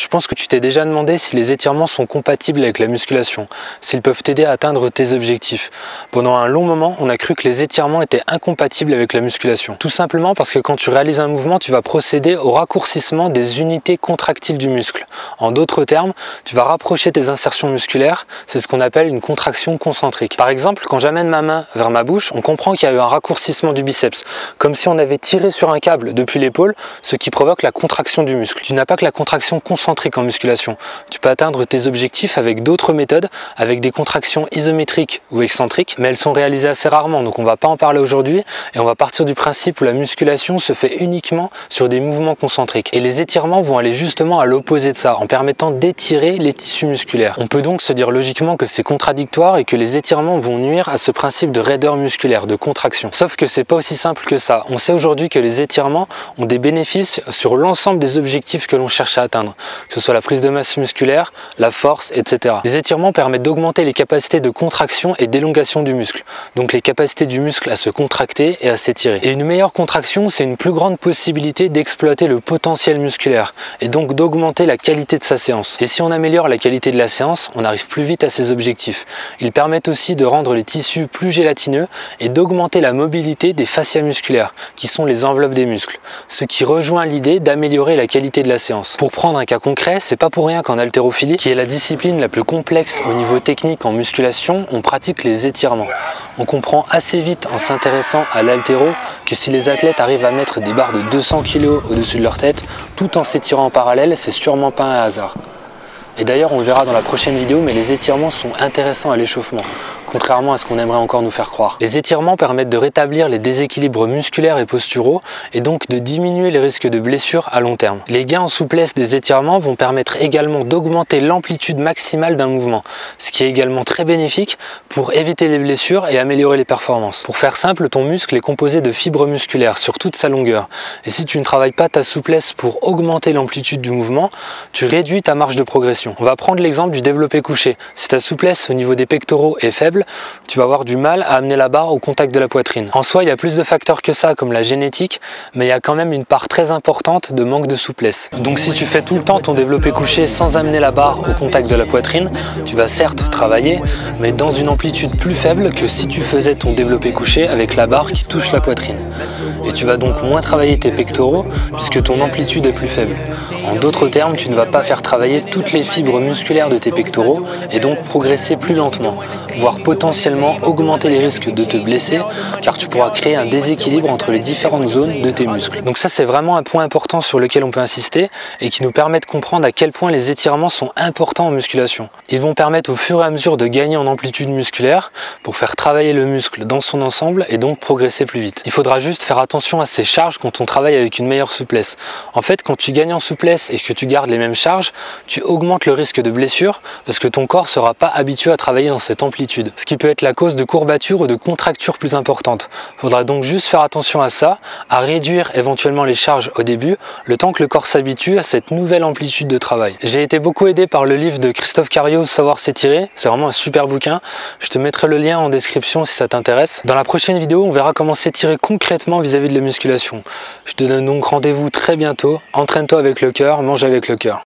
Je pense que tu t'es déjà demandé si les étirements sont compatibles avec la musculation, s'ils peuvent t'aider à atteindre tes objectifs. Pendant un long moment, on a cru que les étirements étaient incompatibles avec la musculation. Tout simplement parce que quand tu réalises un mouvement, tu vas procéder au raccourcissement des unités contractiles du muscle. En d'autres termes, tu vas rapprocher tes insertions musculaires, c'est ce qu'on appelle une contraction concentrique. Par exemple, quand j'amène ma main vers ma bouche, on comprend qu'il y a eu un raccourcissement du biceps, comme si on avait tiré sur un câble depuis l'épaule, ce qui provoque la contraction du muscle. Tu n'as pas que la contraction concentrique en musculation. Tu peux atteindre tes objectifs avec d'autres méthodes, avec des contractions isométriques ou excentriques, mais elles sont réalisées assez rarement, donc on ne va pas en parler aujourd'hui et on va partir du principe où la musculation se fait uniquement sur des mouvements concentriques. Et les étirements vont aller justement à l'opposé de ça, en permettant d'étirer les tissus musculaires. On peut donc se dire logiquement que c'est contradictoire et que les étirements vont nuire à ce principe de raideur musculaire, de contraction. Sauf que c'est pas aussi simple que ça. On sait aujourd'hui que les étirements ont des bénéfices sur l'ensemble des objectifs que l'on cherche à atteindre, que ce soit la prise de masse musculaire, la force, etc. Les étirements permettent d'augmenter les capacités de contraction et d'élongation du muscle, donc les capacités du muscle à se contracter et à s'étirer. Et une meilleure contraction, c'est une plus grande possibilité d'exploiter le potentiel musculaire et donc d'augmenter la qualité de sa séance. Et si on améliore la qualité de la séance, on arrive plus vite à ses objectifs. Ils permettent aussi de rendre les tissus plus gélatineux et d'augmenter la mobilité des fascias musculaires, qui sont les enveloppes des muscles, ce qui rejoint l'idée d'améliorer la qualité de la séance. Pour prendre un cas concret, c'est pas pour rien qu'en haltérophilie, qui est la discipline la plus complexe au niveau technique en musculation, on pratique les étirements. On comprend assez vite en s'intéressant à l'haltéro que si les athlètes arrivent à mettre des barres de 200 kg au-dessus de leur tête, tout en s'étirant en parallèle, c'est sûrement pas un hasard. Et d'ailleurs, on le verra dans la prochaine vidéo, mais les étirements sont intéressants à l'échauffement, contrairement à ce qu'on aimerait encore nous faire croire. Les étirements permettent de rétablir les déséquilibres musculaires et posturaux, et donc de diminuer les risques de blessures à long terme. Les gains en souplesse des étirements vont permettre également d'augmenter l'amplitude maximale d'un mouvement, ce qui est également très bénéfique pour éviter les blessures et améliorer les performances. Pour faire simple, ton muscle est composé de fibres musculaires sur toute sa longueur, et si tu ne travailles pas ta souplesse pour augmenter l'amplitude du mouvement, tu réduis ta marge de progression. On va prendre l'exemple du développé couché. Si ta souplesse au niveau des pectoraux est faible, tu vas avoir du mal à amener la barre au contact de la poitrine. En soi, il y a plus de facteurs que ça, comme la génétique, mais il y a quand même une part très importante de manque de souplesse. Donc si tu fais tout le temps ton développé couché sans amener la barre au contact de la poitrine, tu vas certes travailler, mais dans une amplitude plus faible que si tu faisais ton développé couché avec la barre qui touche la poitrine. Et tu vas donc moins travailler tes pectoraux puisque ton amplitude est plus faible. En d'autres termes, tu ne vas pas faire travailler toutes les fibres musculaires de tes pectoraux et donc progresser plus lentement, voire potentiellement augmenter les risques de te blesser car tu pourras créer un déséquilibre entre les différentes zones de tes muscles. Donc ça, c'est vraiment un point important sur lequel on peut insister et qui nous permet de comprendre à quel point les étirements sont importants en musculation. Ils vont permettre au fur et à mesure de gagner en amplitude musculaire pour faire travailler le muscle dans son ensemble et donc progresser plus vite. Il faudra juste faire attention à ces charges quand on travaille avec une meilleure souplesse. En fait, quand tu gagnes en souplesse et que tu gardes les mêmes charges, tu augmentes le risque de blessure parce que ton corps ne sera pas habitué à travailler dans cette amplitude, ce qui peut être la cause de courbatures ou de contractures plus importantes. Il faudra donc juste faire attention à ça, à réduire éventuellement les charges au début, le temps que le corps s'habitue à cette nouvelle amplitude de travail. J'ai été beaucoup aidé par le livre de Christophe Cario, Savoir s'étirer, c'est vraiment un super bouquin, je te mettrai le lien en description si ça t'intéresse. Dans la prochaine vidéo, on verra comment s'étirer concrètement vis-à-vis de la musculation. Je te donne donc rendez-vous très bientôt, entraîne-toi avec le cœur, mange avec le cœur.